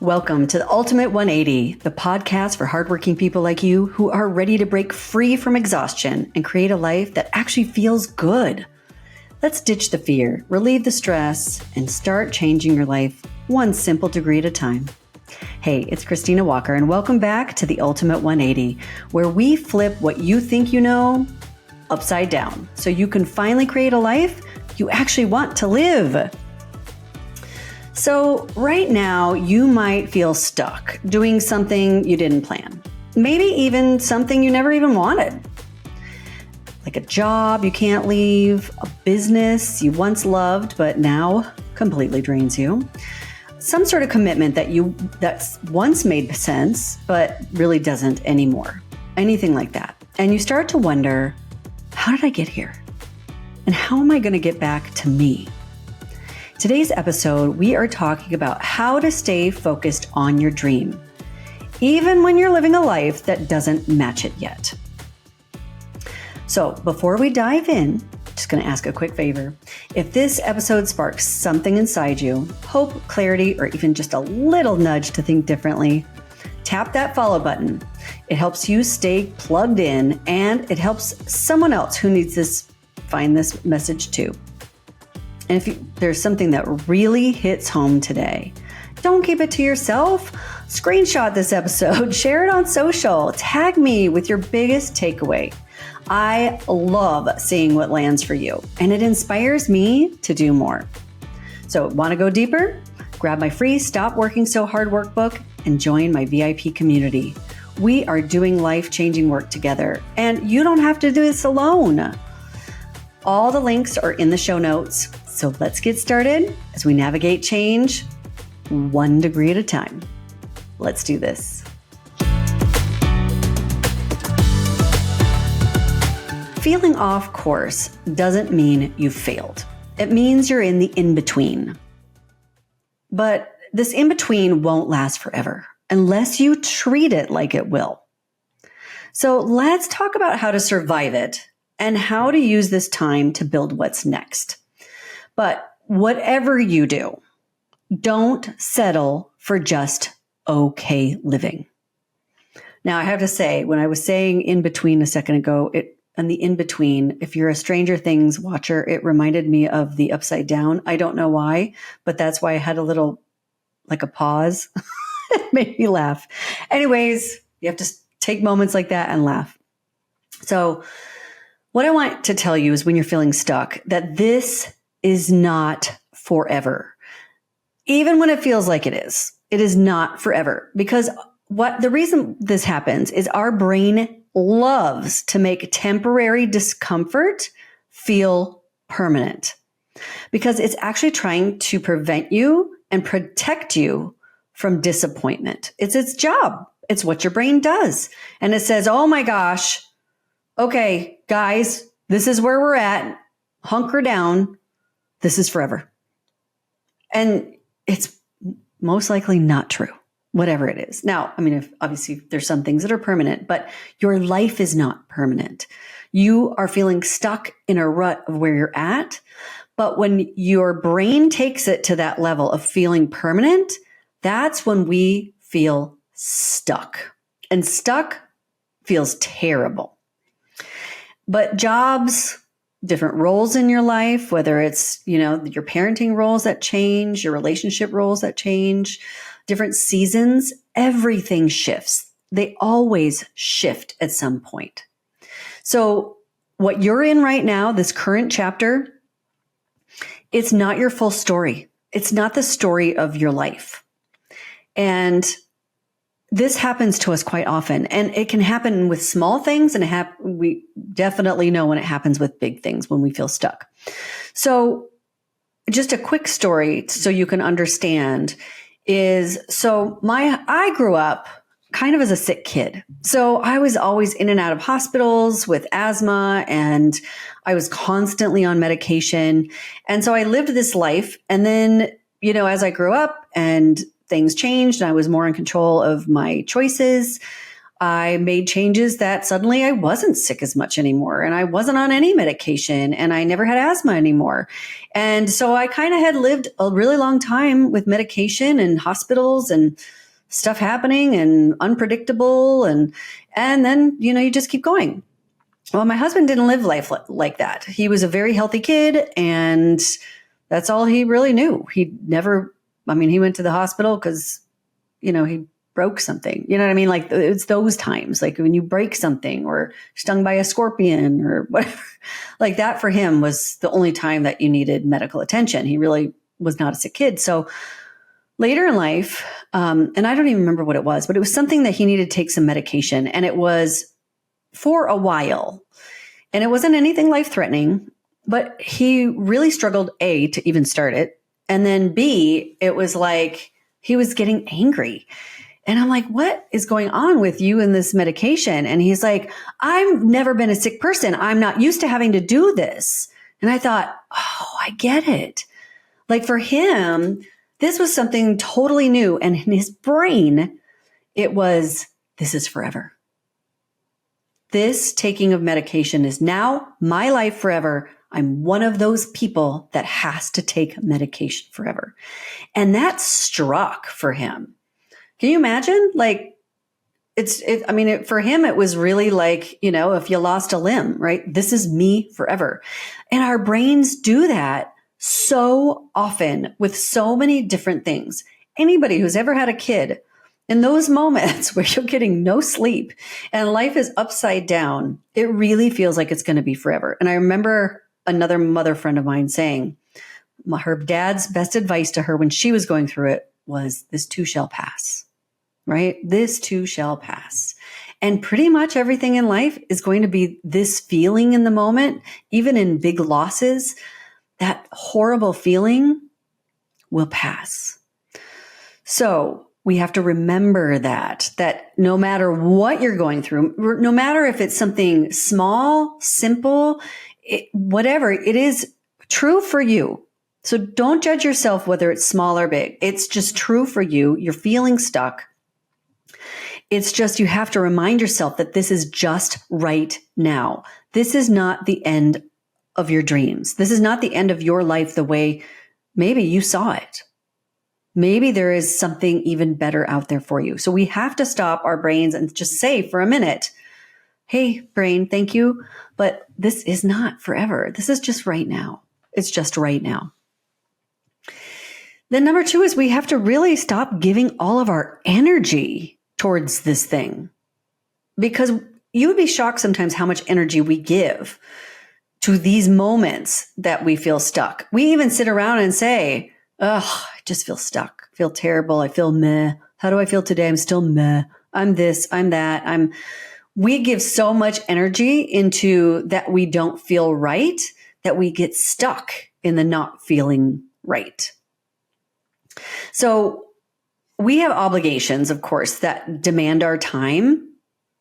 Welcome to the Ultimate 180, the podcast for hardworking people like you who are ready to break free from exhaustion and create a life that actually feels good. Let's ditch the fear, relieve the stress, and start changing your life one simple degree at a time. Hey, it's Christina Walker, and welcome back to the Ultimate 180, where we flip what you think you know upside down so you can finally create a life you actually want to live. So right now, you might feel stuck doing something you didn't plan. Maybe even something you never even wanted. Like a job you can't leave, a business you once loved but now completely drains you. Some sort of commitment that's once made sense but really doesn't anymore. Anything like that. And you start to wonder, how did I get here? And how am I going to get back to me? Today's episode, we are talking about how to stay focused on your dream, even when you're living a life that doesn't match it yet. So before we dive in, just going to ask a quick favor. If this episode sparks something inside you, hope, clarity, or even just a little nudge to think differently, tap that follow button. It helps you stay plugged in, and it helps someone else who needs this find this message too. And if there's something that really hits home today, don't keep it to yourself. Screenshot this episode, share it on social, tag me with your biggest takeaway. I love seeing what lands for you, and it inspires me to do more. So, want to go deeper? Grab my free Stop Working So Hard workbook and join my VIP community. We are doing life-changing work together, and you don't have to do this alone. All the links are in the show notes. So let's get started as we navigate change one degree at a time. Let's do this. Feeling off course doesn't mean you've failed. It means you're in the in-between. But this in-between won't last forever unless you treat it like it will. So let's talk about how to survive it and how to use this time to build what's next. But whatever you do, don't settle for just okay living. Now, I have to say, when I was saying in between a second ago, and the in between, if you're a Stranger Things watcher, it reminded me of the Upside Down. I don't know why, but that's why I had a little, like a pause. It made me laugh. Anyways, you have to take moments like that and laugh. So what I want to tell you is when you're feeling stuck, that this is not forever. Even when it feels like it is not forever. Because the reason this happens is our brain loves to make temporary discomfort feel permanent. Because it's actually trying to prevent you and protect you from disappointment. It's its job. It's what your brain does. And it says, oh my gosh, okay, guys, this is where we're at. Hunker down. This is forever. And it's most likely not true, whatever it is. Now, I mean, obviously there's some things that are permanent, but your life is not permanent. You are feeling stuck in a rut of where you're at. But when your brain takes it to that level of feeling permanent, that's when we feel stuck. And stuck feels terrible. But jobs, different roles in your life, whether it's, your parenting roles that change, your relationship roles that change, different seasons, everything shifts. They always shift at some point. So what you're in right now, this current chapter, it's not your full story. It's not the story of your life. And this happens to us quite often, and it can happen with small things, and we definitely know when it happens with big things when we feel stuck. So just a quick story so you can understand is, I grew up kind of as a sick kid. So I was always in and out of hospitals with asthma, and I was constantly on medication. And so I lived this life. And then, as I grew up and things changed and I was more in control of my choices, I made changes that suddenly I wasn't sick as much anymore, and I wasn't on any medication, and I never had asthma anymore. And so I kind of had lived a really long time with medication and hospitals and stuff happening and unpredictable. And then, you just keep going. Well, my husband didn't live life like that. He was a very healthy kid, and that's all he really knew. He went to the hospital because, he broke something. You know what I mean? Like, it's those times, like when you break something or stung by a scorpion or whatever, like that for him was the only time that you needed medical attention. He really was not a sick kid. So later in life, and I don't even remember what it was, but it was something that he needed to take some medication, and it was for a while. And it wasn't anything life-threatening, but he really struggled, A, to even start it. And then B, it was like he was getting angry. And I'm like, what is going on with you and this medication? And he's like, I've never been a sick person. I'm not used to having to do this. And I thought, oh, I get it. Like for him, this was something totally new. And in his brain, it was, this is forever. This taking of medication is now my life forever. I'm one of those people that has to take medication forever. And that struck for him. Can you imagine? Like, for him, it was really like, if you lost a limb, right? This is me forever. And our brains do that so often with so many different things. Anybody who's ever had a kid, in those moments where you're getting no sleep and life is upside down, it really feels like it's going to be forever. And I remember another mother friend of mine saying her dad's best advice to her when she was going through it was, this too shall pass, right? This too shall pass. And pretty much everything in life is going to be this feeling in the moment, even in big losses, that horrible feeling will pass. So we have to remember that no matter what you're going through, no matter if it's something small, simple, whatever, it is true for you. So don't judge yourself whether it's small or big. It's just true for you. You're feeling stuck. It's just you have to remind yourself that this is just right now. This is not the end of your dreams. This is not the end of your life the way maybe you saw it. Maybe there is something even better out there for you. So we have to stop our brains and just say for a minute, hey, brain, thank you, but this is not forever. This is just right now. It's just right now. Then number 2 is we have to really stop giving all of our energy towards this thing, because you would be shocked sometimes how much energy we give to these moments that we feel stuck. We even sit around and say, oh, I just feel stuck. I feel terrible. I feel meh. How do I feel today? I'm still meh. I'm this, I'm that. We give so much energy into that we don't feel right, that we get stuck in the not feeling right. So we have obligations, of course, that demand our time.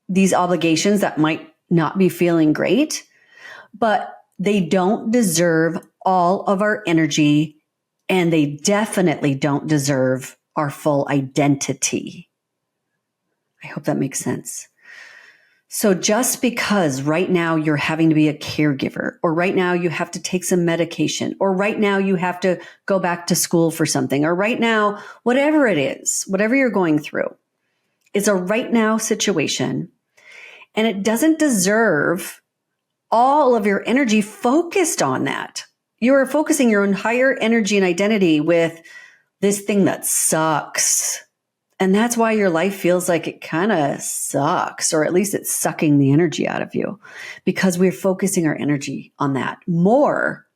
These obligations that might not be feeling great, but they don't deserve all of our energy. And they definitely don't deserve our full identity. I hope that makes sense. So just because right now you're having to be a caregiver, or right now you have to take some medication, or right now you have to go back to school for something, or right now, whatever it is, whatever you're going through, it's a right now situation. And it doesn't deserve all of your energy focused on that. You are focusing your entire energy and identity with this thing that sucks. And that's why your life feels like it kind of sucks, or at least it's sucking the energy out of you, because we're focusing our energy on that more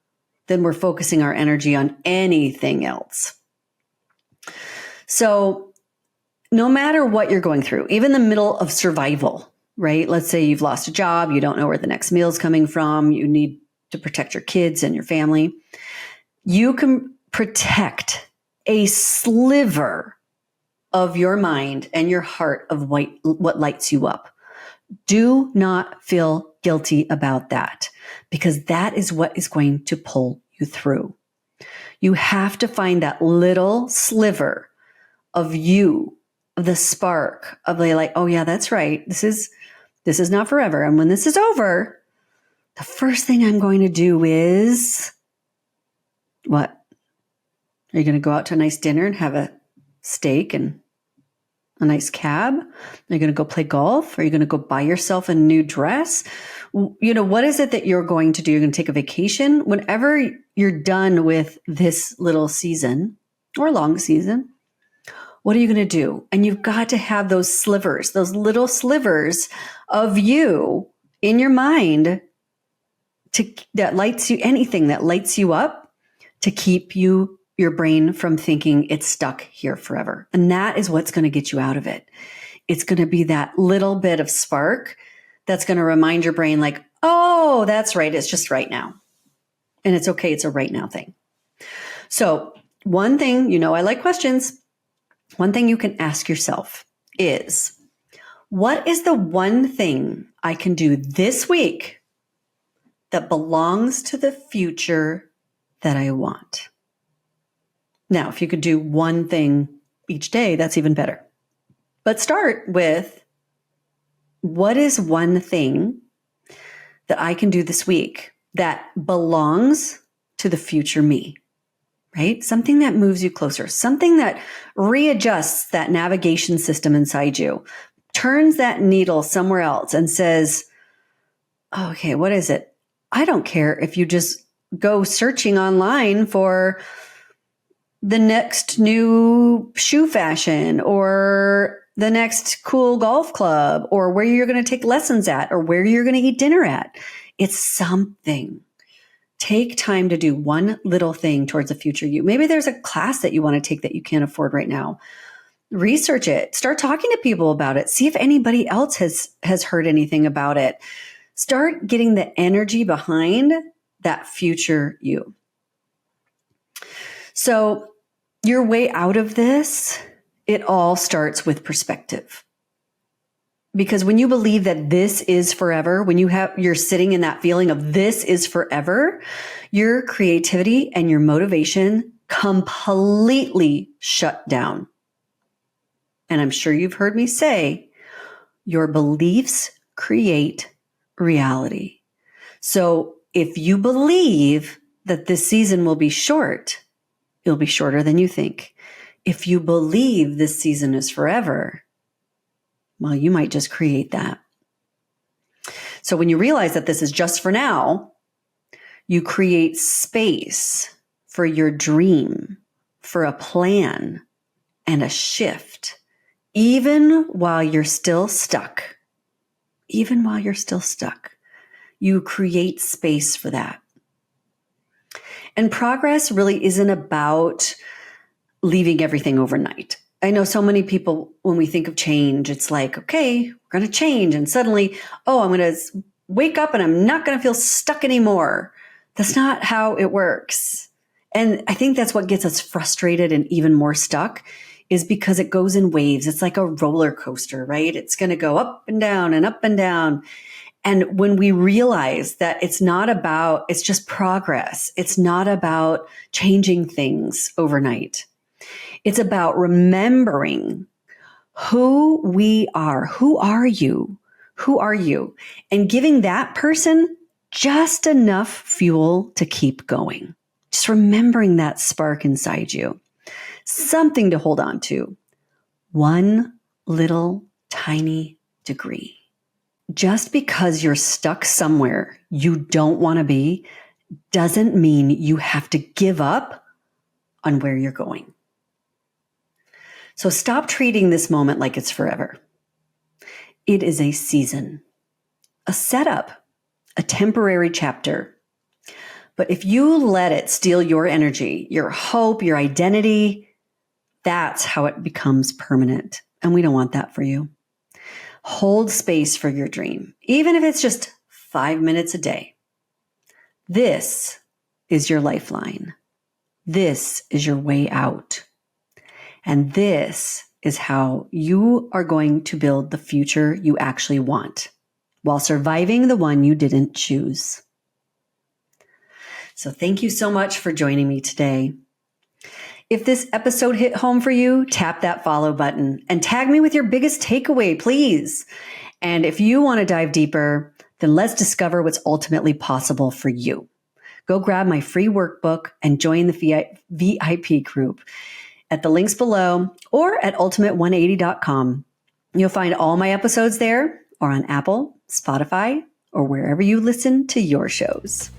than we're focusing our energy on anything else. So no matter what you're going through, even the middle of survival, right? Let's say you've lost a job, you don't know where the next meal is coming from, you need to protect your kids and your family. You can protect a sliver of your mind and your heart of what lights you up. Do not feel guilty about that, because that is what is going to pull you through. You have to find that little sliver of you the spark of like, oh yeah, that's right. This is not forever. And when this is over, the first thing I'm going to do is what? Are you going to go out to a nice dinner and have a steak and a nice cab? Are you going to go play golf? Are you going to go buy yourself a new dress? What is it that you're going to do? You're going to take a vacation? Whenever you're done with this little season or long season, what are you going to do? And you've got to have those slivers, those little slivers of you in your mind that lights you, anything that lights you up to keep your brain from thinking it's stuck here forever. And that is what's going to get you out of it. It's going to be that little bit of spark that's going to remind your brain like, oh, that's right. It's just right now. And it's okay. It's a right now thing. So one thing, I like questions. One thing you can ask yourself is, what is the one thing I can do this week that belongs to the future that I want? Now, if you could do one thing each day, that's even better. But start with, what is one thing that I can do this week that belongs to the future me, right? Something that moves you closer, something that readjusts that navigation system inside you, turns that needle somewhere else and says, oh, okay, what is it? I don't care if you just go searching online for the next new shoe fashion or the next cool golf club or where you're going to take lessons at or where you're going to eat dinner at. It's something. Take time to do one little thing towards the future you. Maybe there's a class that you want to take that you can't afford right now. Research it. Start talking to people about it. See if anybody else has heard anything about it. Start getting the energy behind that future you. So your way out of this, it all starts with perspective. Because when you believe that this is forever, when you're sitting in that feeling of this is forever, your creativity and your motivation completely shut down. And I'm sure you've heard me say, your beliefs create reality. So if you believe that this season will be short, it'll be shorter than you think. If you believe this season is forever, well, you might just create that. So when you realize that this is just for now, you create space for your dream, for a plan and a shift, even while you're still stuck. Even while you're still stuck, you create space for that. And progress really isn't about leaving everything overnight. I know so many people, when we think of change, it's like, okay, we're going to change. And suddenly, I'm going to wake up and I'm not going to feel stuck anymore. That's not how it works. And I think that's what gets us frustrated and even more stuck, is because it goes in waves. It's like a roller coaster, right? It's going to go up and down and up and down. And when we realize that it's just progress. It's not about changing things overnight. It's about remembering who we are. Who are you? Who are you? And giving that person just enough fuel to keep going. Just remembering that spark inside you. Something to hold on to. One little tiny degree. Just because you're stuck somewhere you don't want to be doesn't mean you have to give up on where you're going. So stop treating this moment like it's forever. It is a season, a setup, a temporary chapter. But if you let it steal your energy, your hope, your identity, that's how it becomes permanent. And we don't want that for you. Hold space for your dream, even if it's just 5 minutes a day. This is your lifeline. This is your way out. And this is how you are going to build the future you actually want, while surviving the one you didn't choose. So thank you so much for joining me today. If this episode hit home for you, tap that follow button and tag me with your biggest takeaway, please. And if you want to dive deeper, then let's discover what's ultimately possible for you. Go grab my free workbook and join the VIP group at the links below or at ultimate180.com. You'll find all my episodes there or on Apple, Spotify, or wherever you listen to your shows.